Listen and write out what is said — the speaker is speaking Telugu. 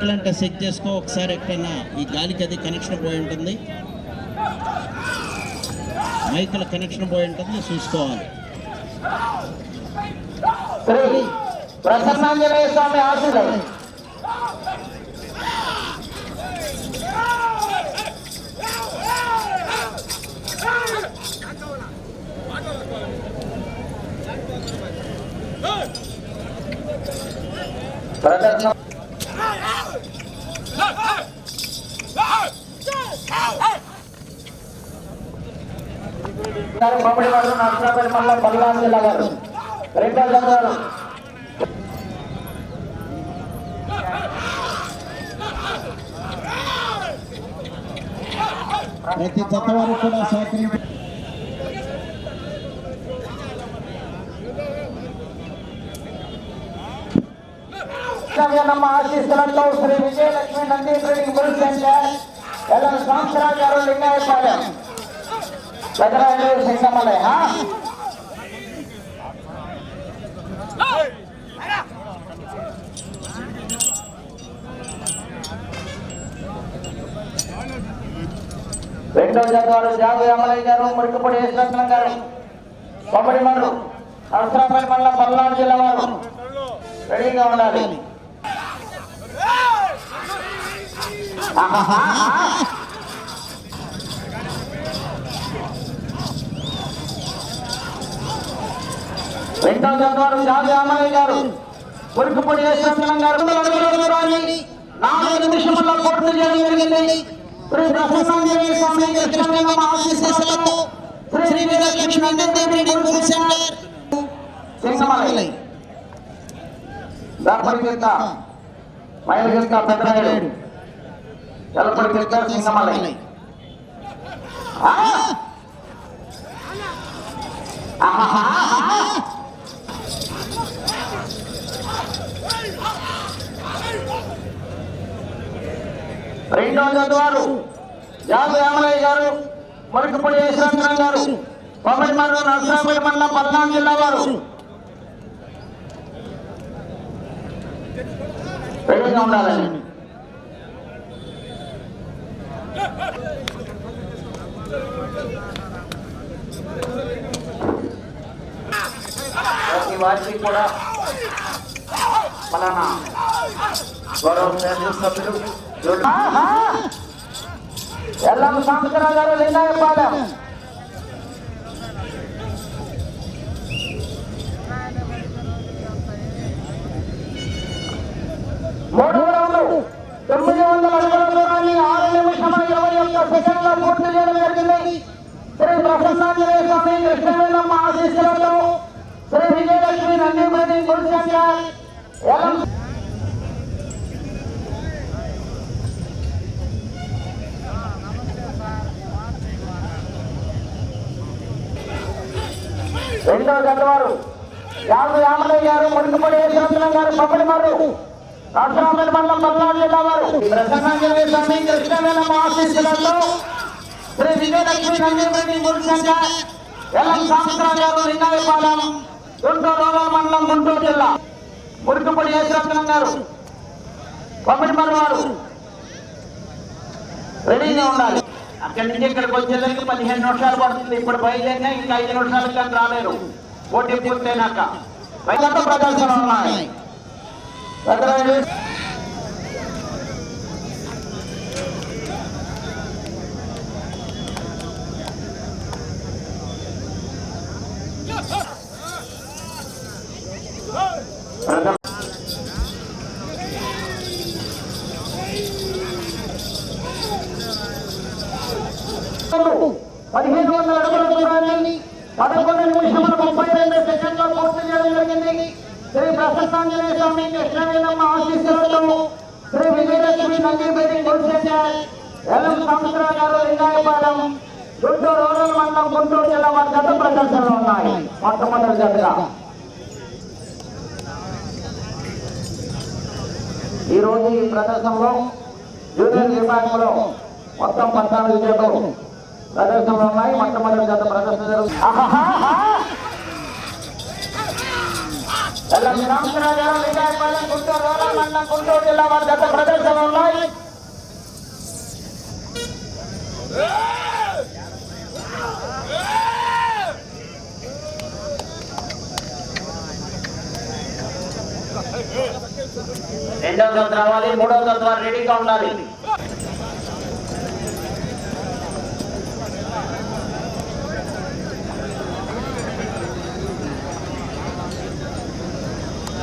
మైకులు అంటే చెక్ చేసుకో ఒకసారి. ఎక్కడన్నా ఈ గాలికి అది కనెక్షన్ పోయి ఉంటుంది, మైకుల కనెక్షన్ పోయి ఉంటుంది, చూసుకోవాలి. ప్రసన్నాంజనేయ స్వామి ఆశీర్వాదం. ప్రదర్శన బొమ్మడి వారు నర్సరాపేట మండలం పల్నాడు జిల్లా గారు రెండో జతవారు. ప్రతి జతవారు కూడా సహకరించి ನಮ್ಮ ಆಶೀಸ್ಸುಗಳನ್ನು Shri Vijayalakshmi Nandi trading bull centre ಎಲ್ಲ ಸಾಂಸರಾಜ್ గారు లింగాయపాలెం భద్రాద్రి సింగమలై. రెండో జత వారు జాగు అమలయ్య గారు, మురికపూడి యేసరత్నం గారు, బొమ్మడి మండలం నర్సరాపేట మండలం పల్నాడు జిల్లా వారు రెడీగా ఉండాలి. రెండో జత వారు జాగు అమలయ్య గారు, మురికపూడి యేసరత్నం గారు 4 నిమిషముల్లో పూర్తి చేయడం జరిగింది. శ్రీ ప్రసన్నాంజనేయ స్వామి కృష్ణవేణమ్మ ఆశీస్సులతో Shri Vijayalakshmi Nandi trading bull centre Singamalai. దాపరికిత మైలగిత పెద్దరాయుడు తెలపరికిత సింగమలై. రెండో జత వారు జాగు యామలయ్య గారు, మురికపూడి యేసరత్నం గారు, బొమ్మడి మండలం నర్సరాపేట మండలం పల్నాడు జిల్లా వారు రెడీగా ఉండాలని. ప్రతి వారికి కూడా మన గౌరవ సభ్యులు ఎల్లం సాంబశివరావు గారు లింగాయపాలెం. మూడవ రౌండ్ 900 అడుగుల దూరాన్ని 6 నిమిషముల 21 సెకండ్ల పూర్తి చేయడం జరిగింది. శ్రీ ప్రసన్నాంజనేయ స్వామి కృష్ణవేణమ్మ ఆశీస్సులతో Shri Vijayalakshmi Nandi trading bull centre Ellam. రెండో జత వారు జాగు యామలయ్య గారు, మురికపూడి యేసరత్నం గారు, బొమ్మడి మండలం నర్సరాపేట మండలం పల్నాడు జిల్లా వారు ప్రసన్నాంజనేయ స్వామి కృష్ణవేణమ్మ ఆశీస్సులతో Shri Vijayalakshmi Nandi trading bull centre Ellam Sambasivarao గారు లింగాయపాలెం గుంటూరు రూరల్ మండలం గుంటూరు జిల్లా. మురికపూడి యేసరత్నం గారు, బొమ్మడి మండలం వారు రెడీగా ఉండాలి. అక్కడి నుంచి ఇక్కడికి వచ్చేసరికి 15 నిమిషాలు పడుతుంది. ఇప్పుడు బయలుదేరినా ఇంకా 5 నిమిషాలు కానీ రాలేరు. పోటీ పూర్తయినాక ప్రదర్శన ఉన్నాయి. శ్రీ ప్రసన్నాంజనేయ స్వామి కృష్ణవేణమ్మ ఆశీస్సులతో Shri Vijayalakshmi Nandi trading bull centre Ellam Sambasivarao గారు లింగాయపాలెం గుంటూరు రూరల్ మండలం గుంటూరు జిల్లా వారి గత ప్రదర్శనలు ఉన్నాయి. మొట్టమొదటి జతగా ఈ రోజు ఈ ప్రదర్శనలో జూనియర్ విభాగంలో మొత్తం 14 జతలు ప్రదర్శనలు ఉన్నాయి. మొట్టమొదటి జత ప్రదర్శన జరుగుతుంది. రామచంద్రరావు విజయపాలెం గుంటూరు రూరల్ మండలం గుంటూరు జిల్లా వారి గత ప్రదర్శనలు ఉన్నాయి. రెండవ జత రావాలి, మూడవ జత వారు రెడీగా ఉండాలి.